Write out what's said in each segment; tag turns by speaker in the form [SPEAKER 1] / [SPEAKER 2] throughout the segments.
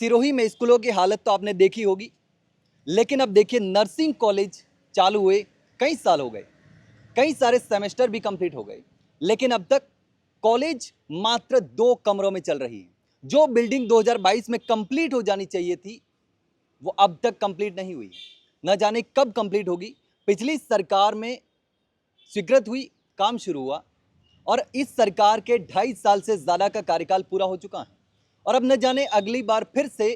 [SPEAKER 1] सिरोही में स्कूलों की हालत तो आपने देखी होगी, लेकिन अब देखिए नर्सिंग कॉलेज चालू हुए कई साल हो गए, कई सारे सेमेस्टर भी कंप्लीट हो गए, लेकिन अब तक कॉलेज मात्र 2 कमरों में चल रही है। जो बिल्डिंग 2022 में कंप्लीट हो जानी चाहिए थी वो अब तक कंप्लीट नहीं हुई है। न जाने कब कंप्लीट होगी। पिछली सरकार में स्वीकृत हुई, काम शुरू हुआ और इस सरकार के 2.5 साल से ज्यादा का कार्यकाल पूरा हो चुका है और अब न जाने अगली बार फिर से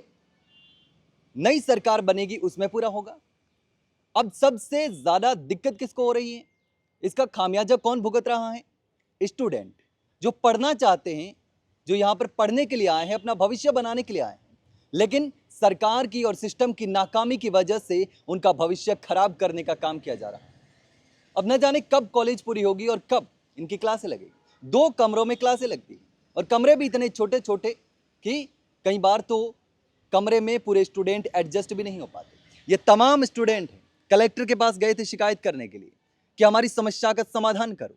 [SPEAKER 1] नई सरकार बनेगी उसमें पूरा होगा। अब सबसे ज्यादा दिक्कत किसको हो रही है, इसका खामियाजा कौन भुगत रहा है? स्टूडेंट जो पढ़ना चाहते हैं, जो यहां पर पढ़ने के लिए आए हैं, अपना भविष्य बनाने के लिए आए हैं, लेकिन सरकार की और सिस्टम की नाकामी की वजह से उनका भविष्य खराब करने का काम किया जा रहा है। अब न जाने कब कॉलेज पूरी होगी और कब इनकी क्लासें लगेगी। 2 कमरों में क्लासें लगती हैं और कमरे भी इतने छोटे छोटे कि कई बार तो कमरे में पूरे स्टूडेंट एडजस्ट भी नहीं हो पाते। ये तमाम स्टूडेंट हैं, कलेक्टर के पास गए थे शिकायत करने के लिए कि हमारी समस्या का समाधान करो।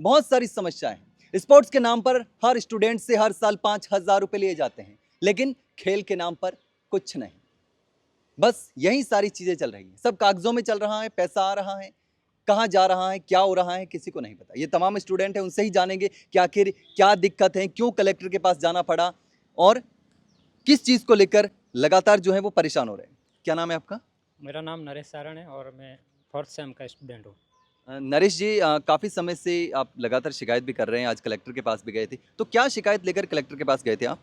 [SPEAKER 1] बहुत सारी समस्याएं हैं। स्पोर्ट्स के नाम पर हर स्टूडेंट से हर साल 5,000 रुपये लिए जाते हैं, लेकिन खेल के नाम पर कुछ नहीं। बस यही सारी चीजें चल रही हैं, सब कागजों में चल रहा है, पैसा आ रहा है, कहाँ जा रहा है, क्या हो रहा है, किसी को नहीं पता। ये तमाम स्टूडेंट हैं, उनसे ही जानेंगे कि आखिर क्या दिक्कत है, क्यों कलेक्टर के पास जाना पड़ा और किस चीज़ को लेकर लगातार जो है वो परेशान हो रहे हैं। क्या नाम है आपका?
[SPEAKER 2] मेरा नाम नरेश सारण है और मैं 4th सेम का स्टूडेंट हूँ।
[SPEAKER 1] नरेश जी, काफ़ी समय से आप लगातार शिकायत भी कर रहे हैं, आज कलेक्टर के पास भी गए थे, तो क्या शिकायत लेकर कलेक्टर के पास गए थे आप?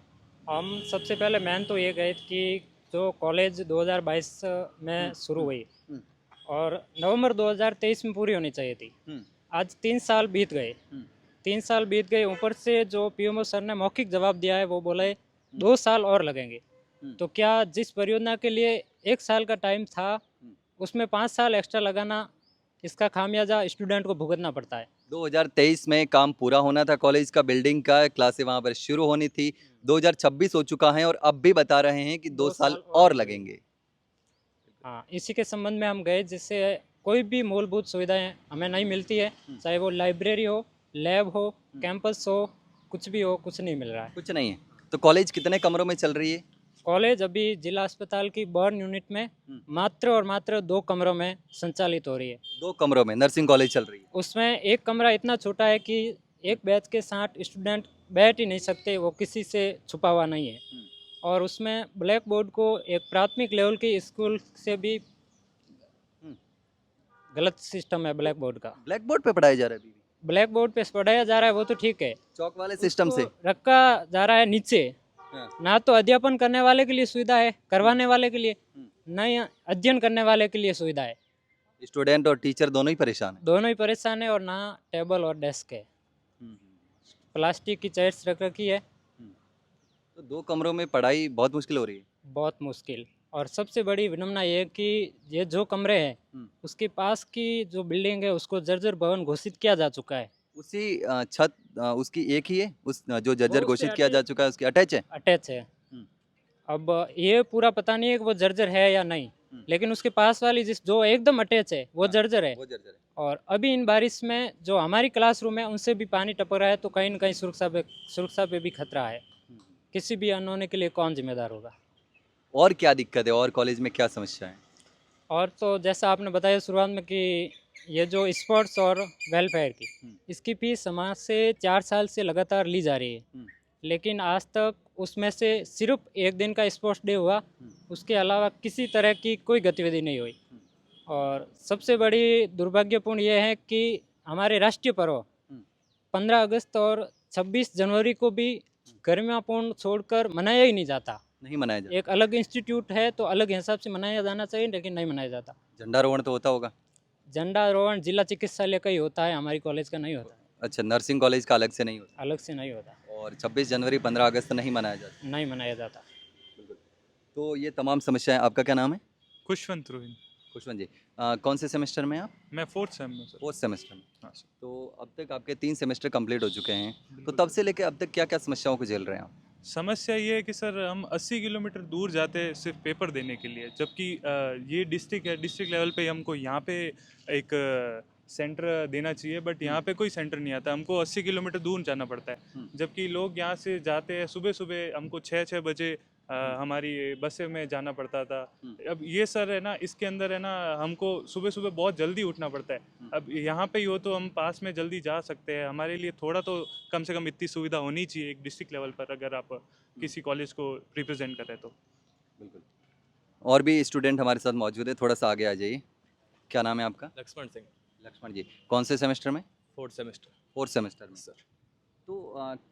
[SPEAKER 2] हम सबसे पहले मेन तो ये गए कि जो कॉलेज 2022 में शुरू हुई
[SPEAKER 1] हम्म,
[SPEAKER 2] और नवंबर 2023 में पूरी होनी चाहिए थी।
[SPEAKER 1] हम्म,
[SPEAKER 2] आज 3 साल बीत गए।
[SPEAKER 1] हम्म,
[SPEAKER 2] 3 साल बीत गए, ऊपर से जो पीएमओ सर ने मौखिक जवाब दिया है वो बोले 2 साल और लगेंगे।
[SPEAKER 1] हम्म,
[SPEAKER 2] तो क्या जिस परियोजना के लिए 1 साल का टाइम था
[SPEAKER 1] हम्म।
[SPEAKER 2] उसमें 5 साल एक्स्ट्रा लगाना, इसका खामियाजा स्टूडेंट को भुगतना पड़ता है।
[SPEAKER 1] 2023 में काम पूरा होना था कॉलेज का, बिल्डिंग का, क्लासें वहाँ पर शुरू होनी थी। 2026 हो चुका है और अब भी बता रहे हैं कि 2
[SPEAKER 2] 2
[SPEAKER 1] साल
[SPEAKER 2] साल और
[SPEAKER 1] और
[SPEAKER 2] लगेंगे।
[SPEAKER 1] लगेंगे।
[SPEAKER 2] हाँ, इसी के संबंध में हम गए, जिससे कोई भी मूलभूत सुविधाएं हमें नहीं मिलती है, चाहे वो लाइब्रेरी हो, लैब हो, कैंपस हो, कुछ भी हो, कुछ नहीं मिल रहा है।
[SPEAKER 1] कुछ नहीं है। तो कॉलेज कितने कमरों में चल रही है?
[SPEAKER 2] कॉलेज अभी जिला अस्पताल की बर्न यूनिट में मात्र और मात्र 2 कमरों में संचालित हो रही है।
[SPEAKER 1] 2 कमरों में नर्सिंग कॉलेज चल रही है।
[SPEAKER 2] उसमें एक कमरा इतना छोटा है कि एक बैच के 60 स्टूडेंट बैठ ही नहीं सकते, वो किसी से छुपा हुआ नहीं है। और उसमें ब्लैक बोर्ड को एक प्राथमिक लेवल की स्कूल से भी गलत सिस्टम है ब्लैक बोर्ड का।
[SPEAKER 1] ब्लैक बोर्ड पे पढ़ाया जा रहा है अभी भी?
[SPEAKER 2] ब्लैक बोर्ड पे पढ़ाया जा रहा है वो तो ठीक है,
[SPEAKER 1] चौक वाले सिस्टम से?
[SPEAKER 2] उसको रखा जा रहा है नीचे।
[SPEAKER 1] हाँ।
[SPEAKER 2] ना तो अध्यापन करने वाले के लिए सुविधा है, करवाने वाले के लिए, ना ही अध्ययन करने वाले के लिए सुविधा है।
[SPEAKER 1] स्टूडेंट और टीचर दोनों ही परेशान है।
[SPEAKER 2] दोनों ही परेशान है और ना टेबल और डेस्क है, प्लास्टिक की चेयर्स रख रखी है।
[SPEAKER 1] तो 2 कमरों में पढ़ाई बहुत मुश्किल हो रही है।
[SPEAKER 2] बहुत मुश्किल। और सबसे बड़ी विडम्बना ये है कि ये जो कमरे हैं उसके पास की जो बिल्डिंग है उसको जर्जर भवन घोषित किया जा चुका है।
[SPEAKER 1] उसी छत उसकी एक ही है, उस जो जर्जर
[SPEAKER 2] वो उससे
[SPEAKER 1] घोषित किया जा चुका है उसकी अटैच है।
[SPEAKER 2] अटैच है। अब ये पूरा पता नहीं है कि वो जर्जर है या नहीं, लेकिन उसके पास वाली जिस जो एकदम अटैच है वो जर्जर है।
[SPEAKER 1] वो जर्जर है।
[SPEAKER 2] और अभी इन बारिश में जो हमारी क्लासरूम है उनसे भी पानी टपक रहा है, तो कहीं न कहीं सुरक्षा पे भी खतरा है। किसी भी अनहोनी के लिए कौन जिम्मेदार होगा?
[SPEAKER 1] और क्या दिक्कत है और कॉलेज में क्या समस्या है?
[SPEAKER 2] और तो जैसा आपने बताया शुरुआत में कि ये जो स्पोर्ट्स और वेलफेयर की, इसकी फीस समाज से 4 साल से लगातार ली जा रही है, लेकिन आज तक उसमें से सिर्फ एक दिन का स्पोर्ट्स डे हुआ, उसके अलावा किसी तरह की कोई गतिविधि नहीं हुई। और सबसे बड़ी दुर्भाग्यपूर्ण ये है कि हमारे राष्ट्रीय पर्व 15 अगस्त और 26 जनवरी को भी गरिमापूर्ण छोड़कर मनाया ही नहीं जाता।
[SPEAKER 1] नहीं मनाया जाता।
[SPEAKER 2] एक अलग इंस्टीट्यूट है तो अलग हिसाब से मनाया जाना चाहिए, लेकिन नहीं मनाया जाता।
[SPEAKER 1] झंडारोहण तो होता होगा?
[SPEAKER 2] झंडारोहण जिला चिकित्सालय का ही होता है, हमारी कॉलेज का नहीं होता।
[SPEAKER 1] अच्छा, नर्सिंग कॉलेज का अलग से नहीं होता?
[SPEAKER 2] अलग से नहीं होता,
[SPEAKER 1] और 26 जनवरी 15 अगस्त नहीं मनाया जाता?
[SPEAKER 2] नहीं मनाया जाता।
[SPEAKER 1] बिल्कुल। तो ये तमाम समस्याएं, आपका क्या नाम है?
[SPEAKER 3] खुशवंत रोहिन।
[SPEAKER 1] खुशवंत जी, कौन से सेमेस्टर में आप?
[SPEAKER 3] मैं 4th सेम में सर।
[SPEAKER 1] 4th सेमेस्टर में।
[SPEAKER 3] हाँ सर।
[SPEAKER 1] तो अब तक आपके 3 सेमेस्टर कंप्लीट हो चुके हैं, तो
[SPEAKER 3] बिल्कुल।
[SPEAKER 1] तब से लेकर अब तक क्या क्या समस्याओं को झेल रहे हैं आप?
[SPEAKER 3] समस्या ये है कि सर हम 80 किलोमीटर दूर जाते हैं सिर्फ पेपर देने के लिए, जबकि ये डिस्ट्रिक्ट है, डिस्ट्रिक्ट लेवल पे हमको यहाँ पे एक सेंटर देना चाहिए, बट यहाँ पे कोई सेंटर नहीं आता, हमको 80 किलोमीटर दूर जाना पड़ता है। जबकि लोग यहाँ से जाते हैं सुबह सुबह, हमको 6 बजे हमारी बसें में जाना पड़ता था। अब ये सर है ना, इसके अंदर है ना, हमको सुबह सुबह बहुत जल्दी उठना पड़ता है। अब यहाँ पे ही हो तो हम पास में जल्दी जा सकते हैं। हमारे लिए थोड़ा तो कम से कम इतनी सुविधा होनी चाहिए एक डिस्ट्रिक्ट लेवल पर, अगर आप किसी कॉलेज को रिप्रेजेंट कर रहे हैं तो।
[SPEAKER 1] बिल्कुल। और भी स्टूडेंट हमारे साथ मौजूद है, थोड़ा सा आगे आ जाइए। क्या नाम है आपका?
[SPEAKER 4] लक्ष्मण सिंह,
[SPEAKER 1] लक्ष्मण जी। कौन से सेमेस्टर में?
[SPEAKER 4] 4th semester.
[SPEAKER 1] फोर्थ सेमेस्टर में।
[SPEAKER 4] सर,
[SPEAKER 1] तो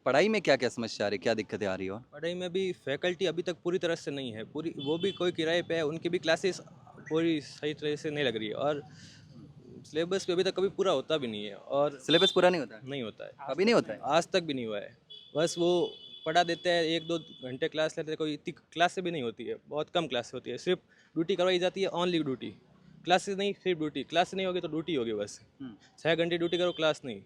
[SPEAKER 1] पढ़ाई में क्या क्या समस्या आ रही, क्या दिक्कतें आ रही है? और
[SPEAKER 4] पढ़ाई में भी फैकल्टी अभी तक पूरी तरह से नहीं है, पूरी वो भी कोई किराए पे है, उनकी भी क्लासेस पूरी सही तरह से नहीं लग रही है, और सिलेबस भी अभी तक कभी पूरा होता भी नहीं है, और
[SPEAKER 1] सिलेबस पूरा नहीं होता है?
[SPEAKER 4] नहीं होता है,
[SPEAKER 1] कभी नहीं होता है?
[SPEAKER 4] आज तक भी नहीं हुआ है। बस वो पढ़ा देते हैं, 1-2 घंटे क्लास लेते हैं, कोई इतनी क्लास से भी नहीं होती है, बहुत कम क्लास होती है, सिर्फ ड्यूटी करवाई जाती है, ऑनली ड्यूटी, क्लासेस नहीं, सिर्फ ड्यूटी। क्लास नहीं होगी तो ड्यूटी होगी बस, 6 घंटे ड्यूटी करो, क्लास नहीं,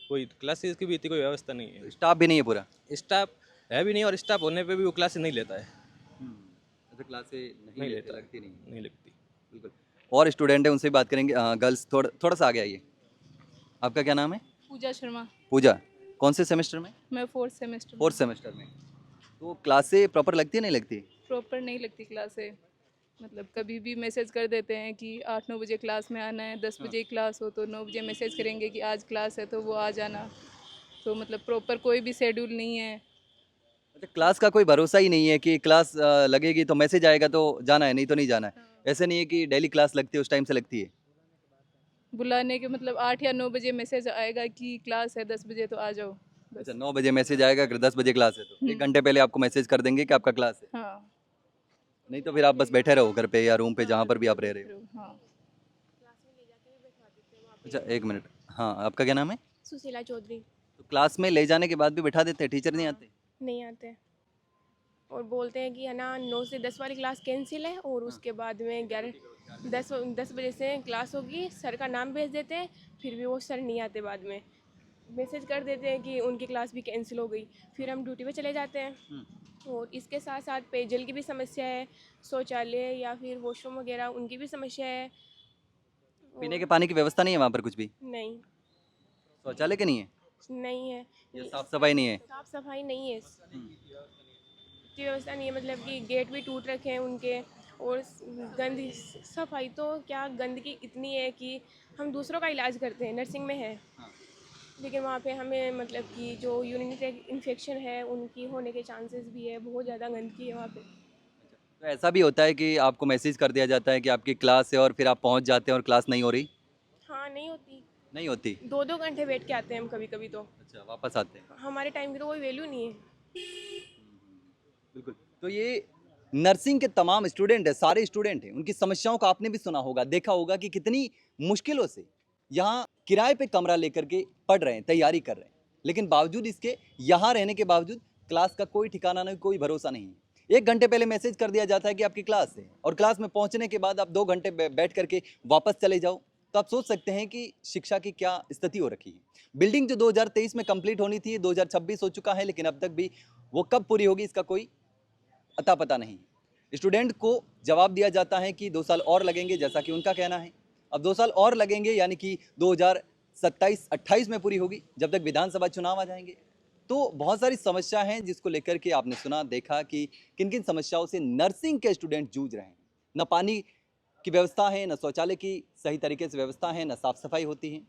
[SPEAKER 4] कोई क्लासेस की भी इतनी कोई व्यवस्था नहीं है।
[SPEAKER 1] स्टाफ भी नहीं है पूरा?
[SPEAKER 4] स्टाफ है भी नहीं, और स्टाफ होने पे भी वो क्लासेस नहीं लेता है,
[SPEAKER 1] अच्छा, क्लासें
[SPEAKER 4] नहीं लेता,
[SPEAKER 1] लगती नहीं?
[SPEAKER 4] नहीं लगती।
[SPEAKER 1] बिल्कुल। और स्टूडेंट है, उनसे भी बात करेंगे। गर्ल्स, थोड़ा सा आगे आइए। आपका क्या नाम है?
[SPEAKER 5] पूजा शर्मा।
[SPEAKER 1] पूजा। कौन से सेमेस्टर में?
[SPEAKER 5] मैं 4th सेमेस्टर में।
[SPEAKER 1] फोर्थ सेमेस्टर में। तो क्लासें प्रॉपर लगती है नहीं लगती?
[SPEAKER 5] प्रॉपर नहीं लगती क्लासें, मतलब कभी भी मैसेज कर देते हैं कि 8-9 बजे क्लास में आना है, 10 बजे क्लास हो तो 9 बजे मैसेज करेंगे कि आज क्लास है तो वो आ जाना। तो मतलब प्रॉपर कोई भी शेड्यूल नहीं है।
[SPEAKER 1] अच्छा, क्लास का कोई भरोसा ही नहीं है कि क्लास लगेगी तो मैसेज आएगा तो जाना है, नहीं तो नहीं जाना है। ऐसे नहीं है कि डेली क्लास लगती है, उस टाइम से लगती है?
[SPEAKER 5] बुलाने के मतलब 8 या 9 बजे मैसेज आएगा कि क्लास है, 10 बजे तो आ जाओ बस।
[SPEAKER 1] अच्छा, 9 बजे मैसेज आएगा, अगर 10 बजे क्लास है तो 1 घंटे पहले आपको मैसेज कर देंगे कि आपका क्लास है।
[SPEAKER 5] हाँ
[SPEAKER 1] नहीं तो फिर आप बस बैठे रहो घर पे या रूम पे, जहाँ पर भी आप रह रहे हो।
[SPEAKER 5] हाँ।
[SPEAKER 1] अच्छा, 1 मिनट। हाँ, आपका क्या नाम है?
[SPEAKER 6] सुशीला चौधरी।
[SPEAKER 1] तो क्लास में ले जाने के बाद भी बैठा देते हैं, टीचर नहीं आते?
[SPEAKER 6] नहीं आते, और बोलते हैं कि है ना 9 से 10 वाली क्लास कैंसिल है, और उसके बाद में 10 बजे से क्लास होगी, सर का नाम भेज देते हैं, फिर भी वो सर नहीं आते, बाद में मैसेज कर देते हैं कि उनकी क्लास भी कैंसिल हो गई, फिर हम ड्यूटी पे चले जाते हैं। और इसके साथ साथ पेयजल की भी समस्या है, शौचालय या फिर वॉशरूम वगैरह उनकी भी समस्या है।
[SPEAKER 1] पीने के पानी की व्यवस्था नहीं है वहाँ पर कुछ भी?
[SPEAKER 6] नहीं,
[SPEAKER 1] शौचालय के नहीं है?
[SPEAKER 6] नहीं है,
[SPEAKER 1] या साफ सफाई नहीं है?
[SPEAKER 6] साफ सफाई नहीं है, की व्यवस्था नहीं है, मतलब कि गेट भी टूट रखे हैं उनके, और गंद सफाई तो क्या, गंदगी इतनी है कि हम दूसरों का इलाज करते हैं, नर्सिंग में है, लेकिन वहाँ पे हमें मतलब कि जो यूरिनरी इन्फेक्शन है उनकी होने के चांसेस भी है, बहुत ज़्यादा गंदगी है वहाँ पे।
[SPEAKER 1] तो ऐसा भी होता है कि आपको मैसेज कर दिया जाता है कि आपकी क्लास है और फिर आप पहुँच जाते हैं और क्लास नहीं हो रही?
[SPEAKER 6] हाँ, नहीं होती,
[SPEAKER 1] नहीं होती?
[SPEAKER 6] 2-2 घंटे बैठ के आते हैं हम कभी कभी, तो
[SPEAKER 1] अच्छा, वापस आते हैं।
[SPEAKER 6] हमारे टाइम की तो कोई वैल्यू नहीं है।
[SPEAKER 1] बिल्कुल। तो ये नर्सिंग के तमाम स्टूडेंट है, सारे स्टूडेंट हैं, उनकी समस्याओं का आपने भी सुना होगा, देखा होगा कि कितनी मुश्किलों से यहाँ किराए पे कमरा लेकर के पढ़ रहे हैं, तैयारी कर रहे हैं, लेकिन बावजूद इसके यहाँ रहने के बावजूद क्लास का कोई ठिकाना नहीं, कोई भरोसा नहीं है। 1 घंटे पहले मैसेज कर दिया जाता है कि आपकी क्लास है, और क्लास में पहुँचने के बाद आप 2 घंटे बैठ करके वापस चले जाओ, तो आप सोच सकते हैं कि शिक्षा की क्या स्थिति हो रखी है। बिल्डिंग जो 2023 में कंप्लीट होनी थी, 2026 हो चुका है, लेकिन अब तक भी वो कब पूरी होगी इसका कोई अता पता नहीं। स्टूडेंट को जवाब दिया जाता है कि 2 साल और लगेंगे, जैसा कि उनका कहना है। अब 2 साल और लगेंगे, यानी कि 2027-28 में पूरी होगी, जब तक विधानसभा चुनाव आ जाएंगे। तो बहुत सारी समस्या हैं जिसको लेकर के आपने सुना, देखा कि किन किन समस्याओं से नर्सिंग के स्टूडेंट जूझ रहे हैं। न पानी की व्यवस्था है, न शौचालय की सही तरीके से व्यवस्था है, न साफ सफाई होती है,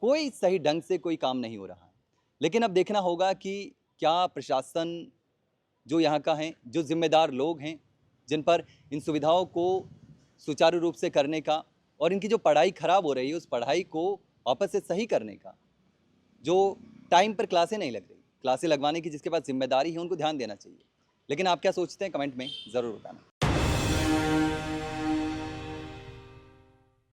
[SPEAKER 1] कोई सही ढंग से कोई काम नहीं हो रहा है। लेकिन अब देखना होगा कि क्या प्रशासन जो यहाँ का है, जो जिम्मेदार लोग हैं, जिन पर इन सुविधाओं को सुचारू रूप से करने का और इनकी जो पढ़ाई खराब हो रही है उस पढ़ाई को वापस से सही करने का, जो टाइम पर क्लासें नहीं लग रही, क्लासें लगवाने की जिसके पास जिम्मेदारी है, उनको ध्यान देना चाहिए। लेकिन आप क्या सोचते हैं, कमेंट में ज़रूर बताना।